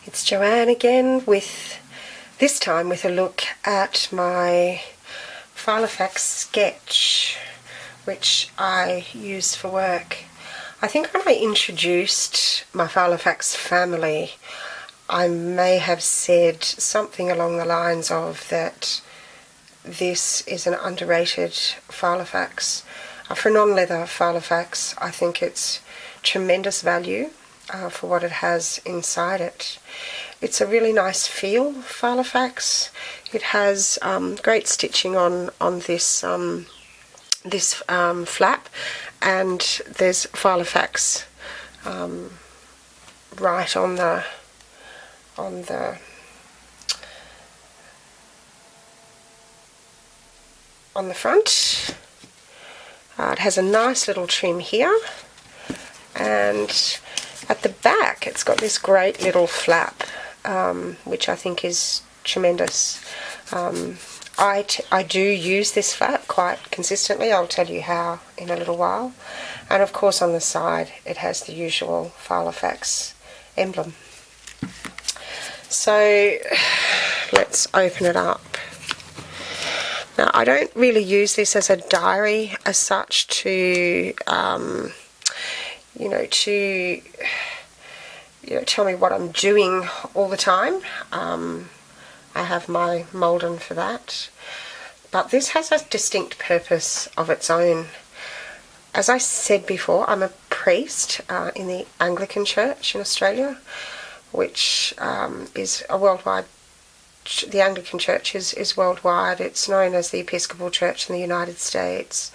It's Joanne again, this time with a look at my Filofax sketch, which I use for work. I think when I introduced my Filofax family, I may have said something along the lines of that this is an underrated Filofax. For non-leather Filofax, I think it's tremendous value for what it has inside it. It's a really nice feel Filofax. It has great stitching on this flap, and there's Filofax right on the front. It has a nice little trim here, and at the back it's got this great little flap, which I think is tremendous. I do use this flap quite consistently. I'll tell you how in a little while. And of course on the side it has the usual Filofax emblem. So let's open it up. Now, I don't really use this as a diary as such to tell me what I'm doing all the time. I have my Malden for that. But this has a distinct purpose of its own. As I said before, I'm a priest in the Anglican Church in Australia, which is a worldwide. The Anglican Church is worldwide. It's known as the Episcopal Church in the United States,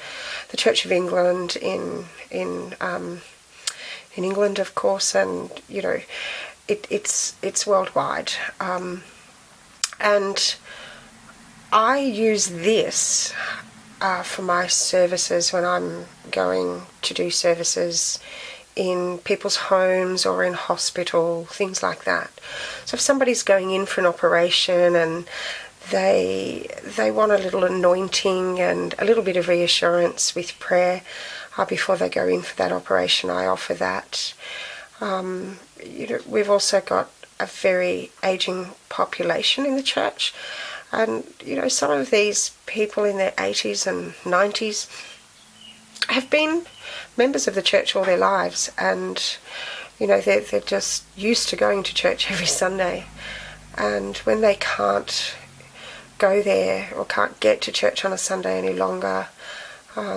the Church of England in England, of course, and it's worldwide. And I use this for my services when I'm going to do services in people's homes or in hospital, things like that. So if somebody's going in for an operation and they want a little anointing and a little bit of reassurance with prayer before they go in for that operation, I offer that. We've also got a very aging population in the church, and some of these people in their 80s and 90s have been members of the church all their lives, and they're just used to going to church every Sunday, and when they can't go there or can't get to church on a Sunday any longer,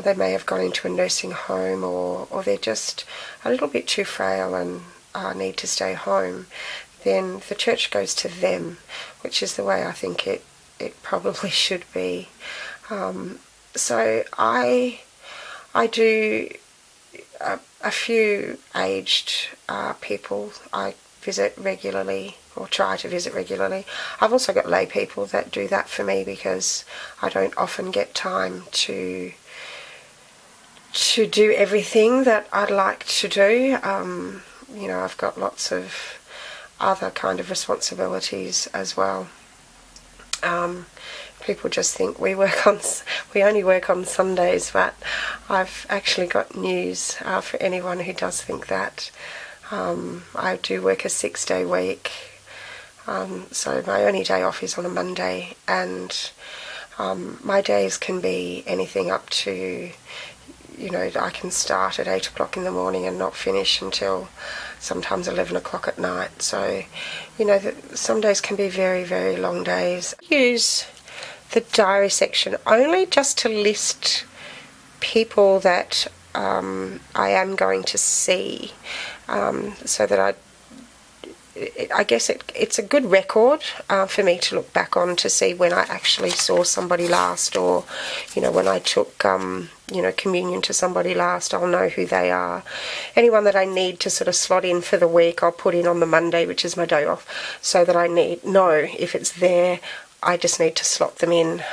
they may have gone into a nursing home, or they're just a little bit too frail and need to stay home, then the church goes to them, which is the way I think it probably should be. So I do a few aged people I visit regularly, or try to visit regularly. I've also got lay people that do that for me because I don't often get time to do everything that I'd like to do. I've got lots of other kind of responsibilities as well. People just think we only work on Sundays, but I've actually got news for anyone who does think that. I do work a 6-day week, so my only day off is on a Monday, and my days can be anything up to, I can start at 8 o'clock in the morning and not finish until sometimes 11 o'clock at night. So, some days can be very, very long days. I use the diary section only just to list people that I am going to see, so that I guess it's a good record for me to look back on to see when I actually saw somebody last, or when I took communion to somebody last. I'll know who they are. Anyone that I need to sort of slot in for the week, I'll put in on the Monday, which is my day off, so that I know if it's there. I just need to slot them in.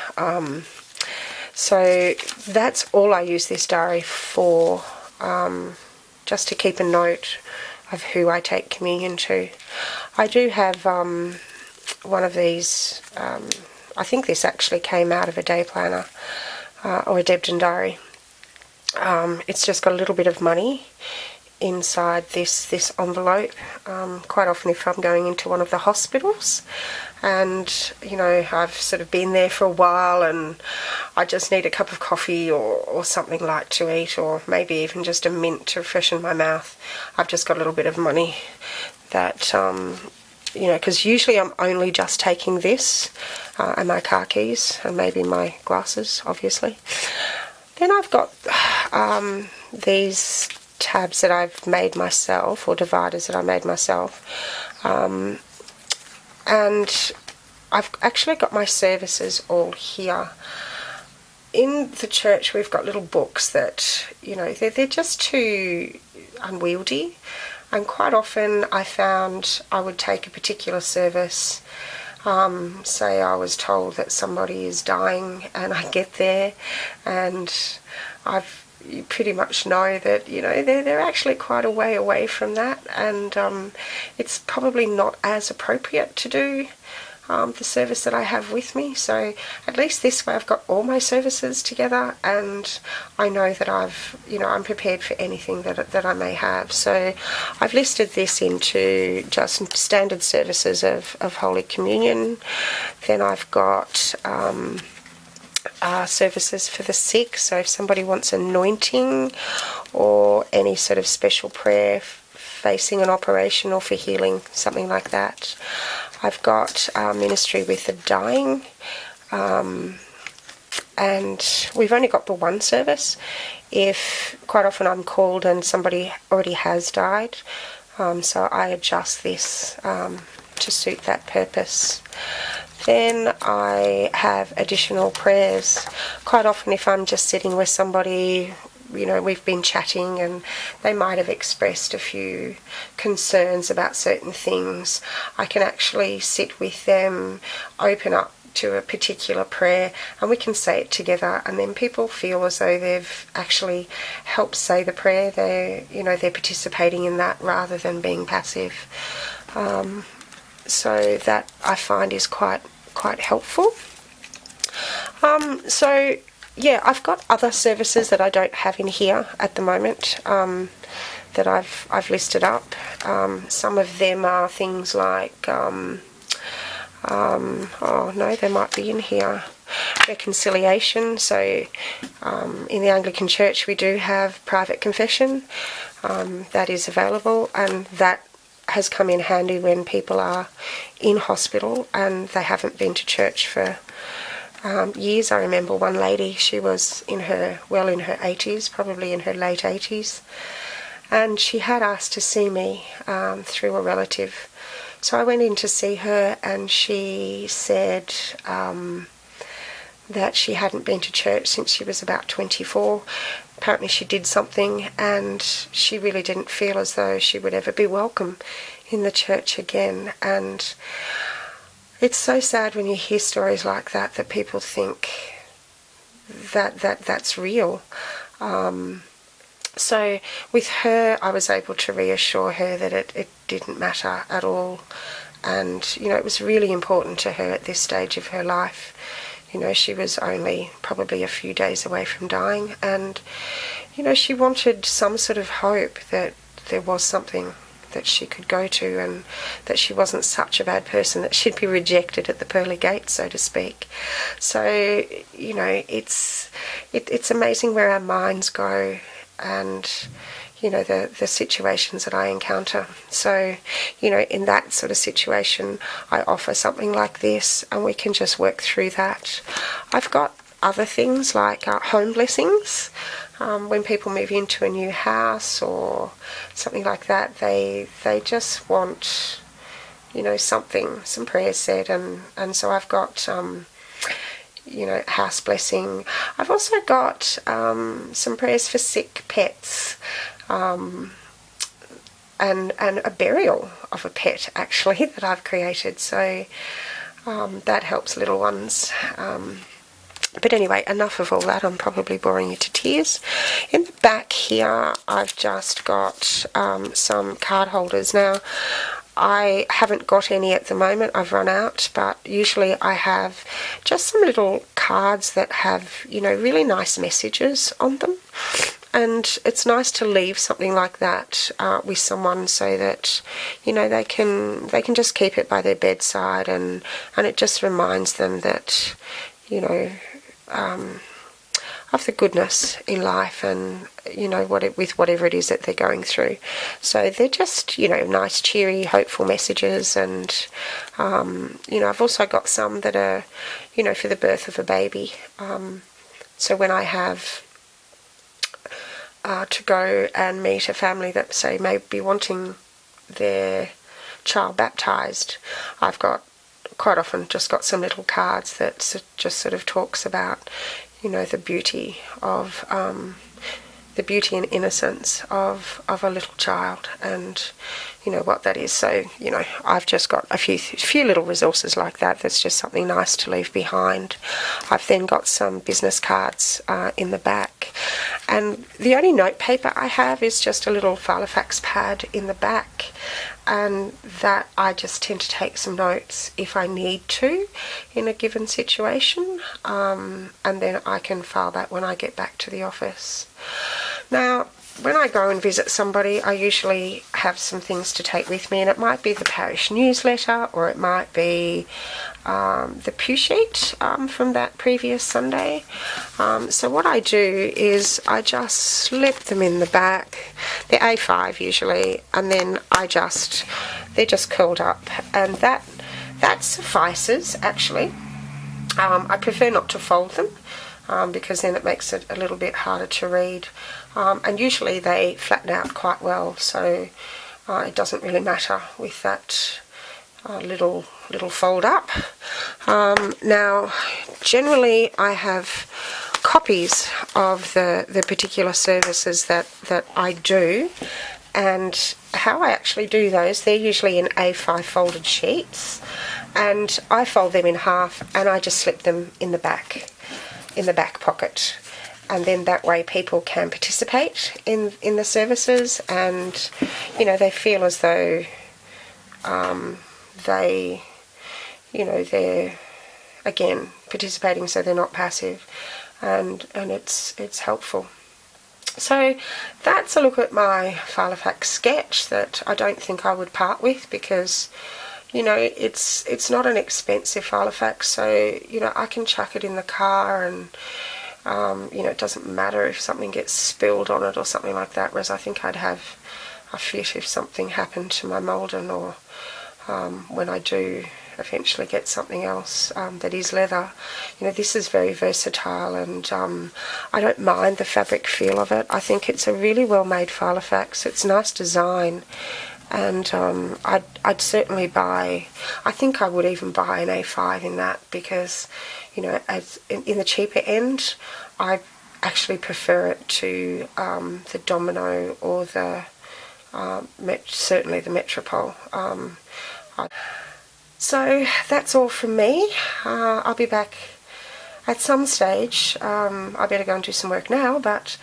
So that's all I use this diary for, just to keep a note of who I take communion to. I do have one of these, I think this actually came out of a day planner, or a Debden diary. It's just got a little bit of money inside this envelope. Quite often if I'm going into one of the hospitals and, you know, I've sort of been there for a while and I just need a cup of coffee or something light to eat, or maybe even just a mint to freshen my mouth, I've just got a little bit of money that, you know, because usually I'm only just taking this and my car keys and maybe my glasses, obviously. Then I've got these tabs that I've made myself, or dividers that I made myself, and I've actually got my services all here. In the church we've got little books that, you know, they're just too unwieldy, and quite often I found I would take a particular service, say I was told that somebody is dying, and I get there and you pretty much know that, you know, they're actually quite a way away from that, and it's probably not as appropriate to do the service that I have with me. So at least this way I've got all my services together, and I know that I'm prepared for anything that I may have. So I've listed this into just standard services of Holy Communion. Then I've got services for the sick, so if somebody wants anointing or any sort of special prayer facing an operation or for healing, something like that. I've got ministry with the dying, and we've only got the one service. If quite often I'm called and somebody already has died, so I adjust this to suit that purpose. Then I have additional prayers. Quite often if I'm just sitting with somebody, you know, we've been chatting and they might have expressed a few concerns about certain things, I can actually sit with them, open up to a particular prayer, and we can say it together, and then people feel as though they've actually helped say the prayer. They're participating in that rather than being passive. So that I find is quite helpful. So yeah, I've got other services that I don't have in here at the moment that I've listed up. Some of them are things like oh no, they might be in here. Reconciliation. So in the Anglican Church we do have private confession that is available, and that has come in handy when people are in hospital and they haven't been to church for years. I remember one lady, she was in her 80s, probably in her late 80s, and she had asked to see me through a relative. So I went in to see her, and she said that she hadn't been to church since she was about 24. Apparently she did something and she really didn't feel as though she would ever be welcome in the church again. And it's so sad when you hear stories like that people think that's real. So with her, I was able to reassure her that it didn't matter at all. And, you know, it was really important to her at this stage of her life. You know, she was only probably a few days away from dying, and, you know, she wanted some sort of hope that there was something that she could go to, and that she wasn't such a bad person that she'd be rejected at the pearly gates, so to speak. So, you know, it's amazing where our minds go, and, you know, the situations that I encounter. So, you know, in that sort of situation, I offer something like this, and we can just work through that. I've got other things like home blessings. When people move into a new house or something like that, they just want, you know, some prayers said, and so I've got you know, house blessing. I've also got some prayers for sick pets, and a burial of a pet actually that I've created. So that helps little ones. But anyway, enough of all that. I'm probably boring you to tears. In the back here, I've just got some card holders. Now, I haven't got any at the moment. I've run out, but usually I have just some little cards that have, you know, really nice messages on them. and it's nice to leave something like that with someone, so that they can just keep it by their bedside, and it just reminds them that of the goodness in life, and with whatever it is that they're going through. So they're just nice, cheery, hopeful messages. And I've also got some that are for the birth of a baby. So when I have to go and meet a family that, say, may be wanting their child baptised, I've got quite often just got some little cards that just sort of talks about the beauty of the beauty and innocence of a little child, and what that is. So I've just got a few little resources like that. That's just something nice to leave behind. I've then got some business cards in the back, and the only note paper I have is just a little Filofax pad in the back, and that I just tend to take some notes if I need to in a given situation, and then I can file that when I get back to the office. Now, when I go and visit somebody, I usually have some things to take with me, and it might be the parish newsletter, or it might be the pew sheet from that previous Sunday. So what I do is I just slip them in the back. They're A5 usually, and then they're just curled up, and that suffices actually. I prefer not to fold them, because then it makes it a little bit harder to read, and usually they flatten out quite well, so it doesn't really matter with that little fold up. Now, generally I have copies of the particular services that I do, and how I actually do those, they're usually in A5 folded sheets, and I fold them in half and I just slip them in the back pocket, and then that way people can participate in the services, and they feel as though they're again participating, so they're not passive, and it's helpful. So that's a look at my Filofax sketch that I don't think I would part with, because it's not an expensive Filofax, so I can chuck it in the car, and it doesn't matter if something gets spilled on it or something like that, whereas I think I'd have a fit if something happened to my Malden, or when I do eventually get something else that is leather. This is very versatile, and I don't mind the fabric feel of it. I think it's a really well made Filofax. It's nice design, and I'd certainly buy, I think I would even buy an A5 in that, because as in the cheaper end, I actually prefer it to the Domino or the certainly the Metropole. So that's all from me. I'll be back at some stage. I better go and do some work now, but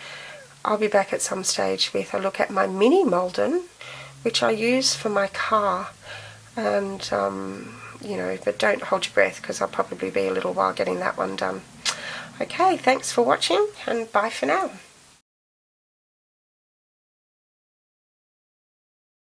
I'll be back at some stage with a look at my mini Malden, which I use for my car, and but don't hold your breath, because I'll probably be a little while getting that one done. Okay, thanks for watching, and bye for now.